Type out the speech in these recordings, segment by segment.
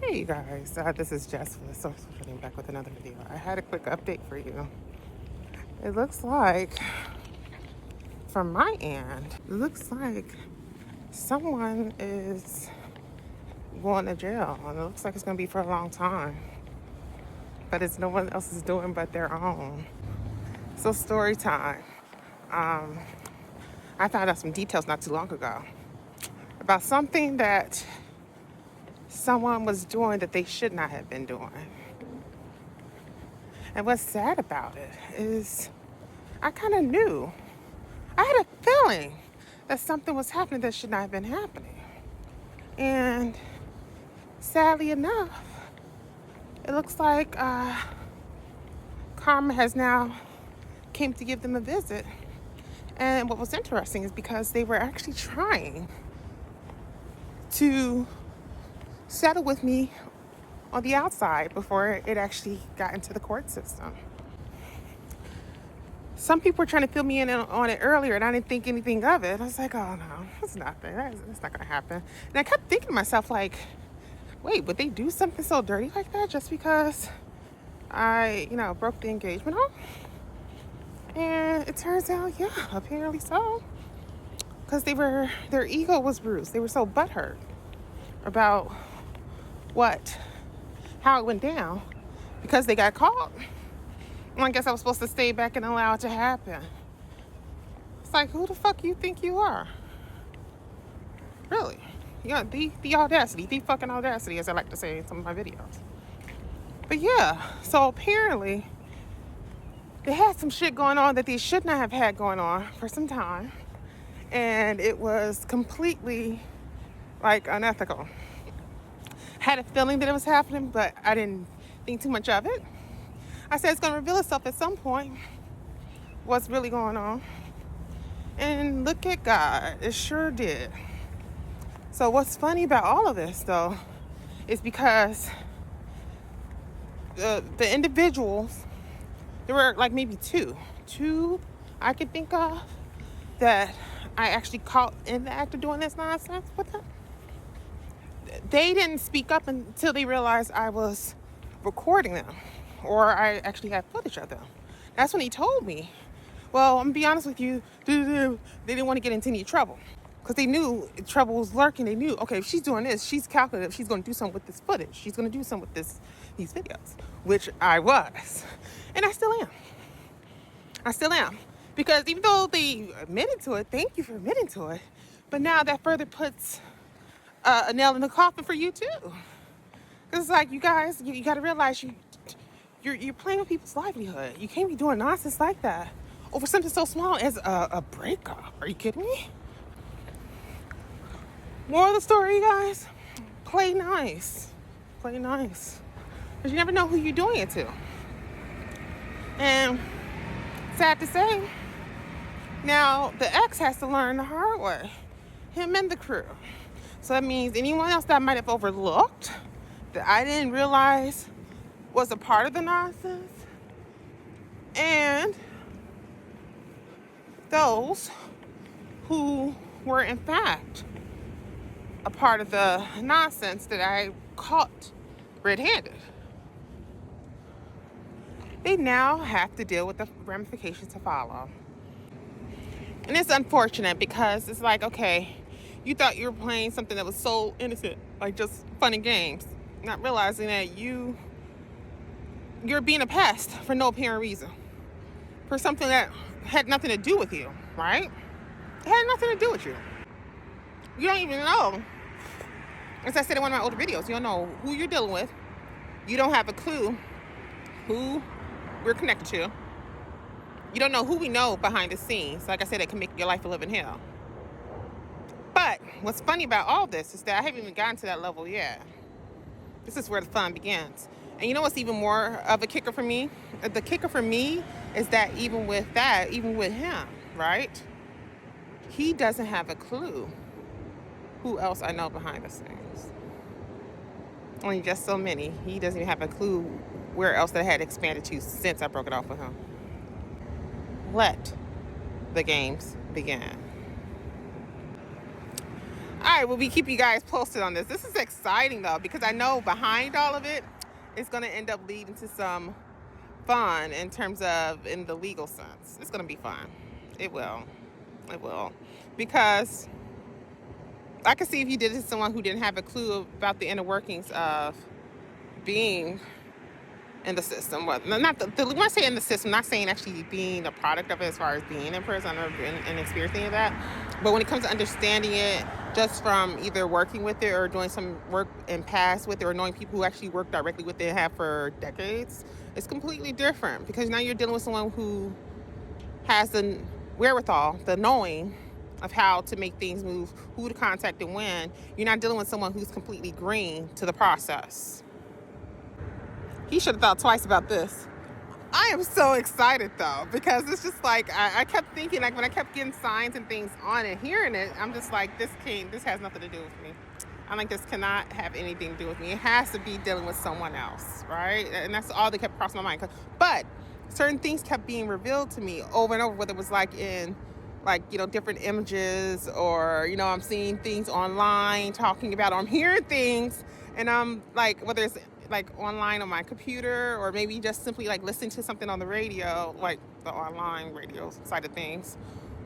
Hey you guys, this is Jess from the Social Trading back with another video. I had a quick update for you. It looks like, from my end, it looks like someone is going to jail. And it looks like it's going to be for a long time. But it's no one else is doing but their own. So story time. I found out some details not too long ago about something that someone was doing that they should not have been doing. And what's sad about it is I kind of knew. I had a feeling that something was happening that should not have been happening. And sadly enough, it looks like Karma has now came to give them a visit. And what was interesting is because they were actually trying to settle with me on the outside before it actually got into the court system. Some people were trying to fill me in on it earlier, and I didn't think anything of it. I was like, oh no, it's nothing. That's not going to happen. And I kept thinking to myself, like, wait, would they do something so dirty like that just because I, broke the engagement off? And it turns out, yeah, apparently so. Because their ego was bruised. They were so butthurt about how it went down because they got caught. Well, I guess I was supposed to stay back and allow it to happen. It's like, who the fuck you think you are? Really? Yeah, the audacity, the fucking audacity, as I like to say in some of my videos. But yeah, so apparently they had some shit going on that they should not have had going on for some time. And it was completely, unethical. Had a feeling that it was happening, but I didn't think too much of it. I said it's going to reveal itself at some point, what's really going on. And look at God, it sure did. So what's funny about all of this, though, is because the individuals, there were like maybe two I could think of that I actually caught in the act of doing this nonsense with them. They didn't speak up until they realized I was recording them, or I actually had footage of them. That's when he told me, well, I'm gonna be honest with you, they didn't want to get into any trouble because they knew trouble was lurking. They knew, okay, if she's doing this, she's calculated, she's going to do something with this footage. She's going to do something with these videos, which I was, and I still am. Because even though they admitted to it, thank you for admitting to it, but now that further puts a nail in the coffin for you too. Because it's like, you guys, you got to realize you're playing with people's livelihood. You can't be doing nonsense like that over something so small as a breakup. Are you kidding me? Moral of the story, you guys, play nice. Play nice. Because you never know who you're doing it to. And sad to say, now the ex has to learn the hard way. Him and the crew. So that means anyone else that I might have overlooked, that I didn't realize was a part of the nonsense, and those who were in fact a part of the nonsense that I caught red-handed, they now have to deal with the ramifications to follow. And it's unfortunate because it's like, okay, you thought you were playing something that was so innocent, like just fun and games, not realizing that you're being a pest for no apparent reason, for something that had nothing to do with you, right? It had nothing to do with you. You don't even know. As I said in one of my older videos, you don't know who you're dealing with. You don't have a clue who we're connected to. You don't know who we know behind the scenes. Like I said, it can make your life a living hell. But what's funny about all this is that I haven't even gotten to that level yet. This is where the fun begins. And you know what's even more of a kicker for me? The kicker for me is that even with him, right? He doesn't have a clue who else I know behind the scenes. Only just so many. He doesn't even have a clue where else that I had expanded to since I broke it off with him. Let the games begin. All right, well, we keep you guys posted on this. This is exciting though, because I know behind all of it, it's going to end up leading to some fun in terms of in the legal sense. It's going to be fun. It will. It will. Because I could see if you did it to someone who didn't have a clue about the inner workings of being in the system. Well, not when I say in the system, not saying actually being a product of it as far as being in prison. I've never been and experiencing that. But when it comes to understanding it just from either working with it or doing some work in past with it or knowing people who actually work directly with it and have for decades, it's completely different because now you're dealing with someone who has the wherewithal, the knowing of how to make things move, who to contact and when. You're not dealing with someone who's completely green to the process. He should have thought twice about this. I am so excited though, because it's just like I kept thinking, like when I kept getting signs and things on and hearing it, I'm just like, this has nothing to do with me. I'm like, this cannot have anything to do with me. It has to be dealing with someone else, right? And that's all that kept crossing my mind. But certain things kept being revealed to me over and over, whether it was like in different images or, I'm seeing things online talking about, or I'm hearing things and I'm like, whether it's like online on my computer or maybe just simply like listening to something on the radio, like the online radio side of things.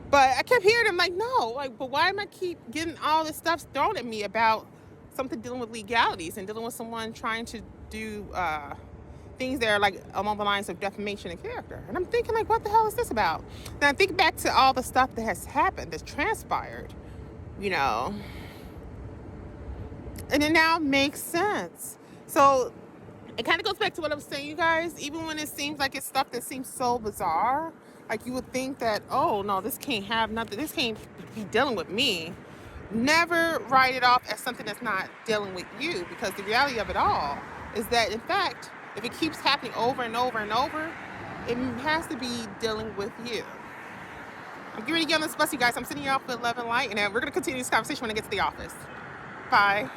But I kept hearing, I'm like, no, like, but why am I keep getting all this stuff thrown at me about something dealing with legalities and dealing with someone trying to do things that are like along the lines of defamation of character? And I'm thinking, like, what the hell is this about? Now I think back to all the stuff that has happened, that's transpired, and it now makes sense. So it kind of goes back to what I was saying, you guys. Even when it seems like it's stuff that seems so bizarre, like you would think that, oh no, this can't have nothing, this can't be dealing with me. Never write it off as something that's not dealing with you, because the reality of it all is that, in fact, if it keeps happening over and over and over, it has to be dealing with you. I'm getting ready to get on this bus, you guys. I'm sending you off with love and light, and we're going to continue this conversation when I get to the office. Bye.